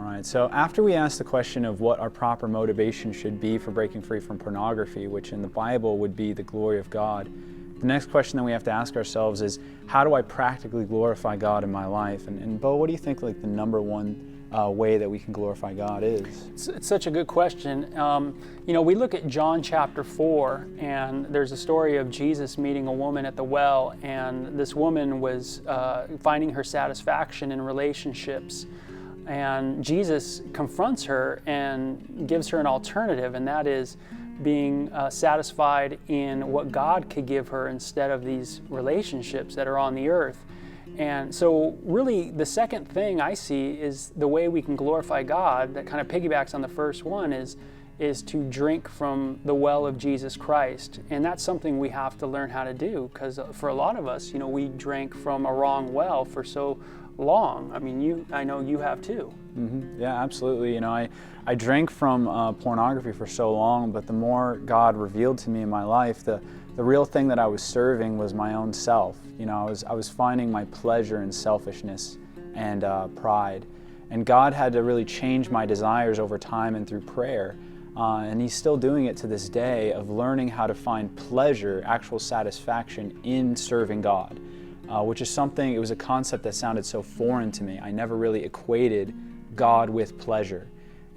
right, so after we ask the question of what our proper motivation should be for breaking free from pornography, which in the Bible would be the glory of God, the next question that we have to ask ourselves is, how do I practically glorify God in my life? And Bo, what do you think like the number one way that we can glorify God is? It's such a good question. We look at John chapter 4, and there's a story of Jesus meeting a woman at the well, and this woman was finding her satisfaction in relationships. And Jesus confronts her and gives her an alternative, and that is being satisfied in what God could give her instead of these relationships that are on the earth. And so really the second thing I see is the way we can glorify God that kind of piggybacks on the first one is to drink from the well of Jesus Christ. And that's something we have to learn how to do, because for a lot of us, we drank from a wrong well for so long. I mean, I know you have too. Mm-hmm. Yeah, absolutely. I drank from pornography for so long, but the more God revealed to me in my life, the real thing that I was serving was my own self. I was finding my pleasure in selfishness and pride. And God had to really change my desires over time and through prayer. And He's still doing it to this day, of learning how to find pleasure, actual satisfaction in serving God, which is something, it was a concept that sounded so foreign to me. I never really equated God with pleasure.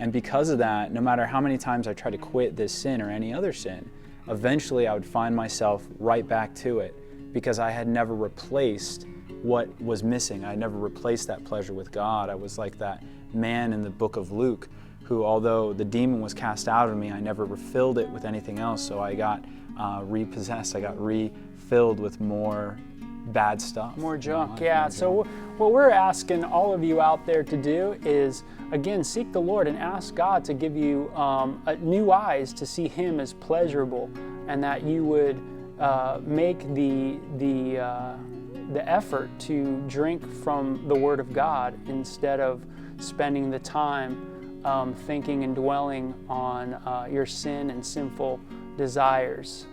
And because of that, no matter how many times I tried to quit this sin or any other sin, eventually I would find myself right back to it, because I had never replaced what was missing. I had never replaced that pleasure with God. I was like that man in the book of Luke who, although the demon was cast out of me, I never refilled it with anything else. So I got repossessed. I got refilled with more bad stuff. More junk, yeah. So what we're asking all of you out there to do is, again, seek the Lord and ask God to give you new eyes to see Him as pleasurable, and that you would make the effort to drink from the Word of God instead of spending the time thinking and dwelling on your sin and sinful desires.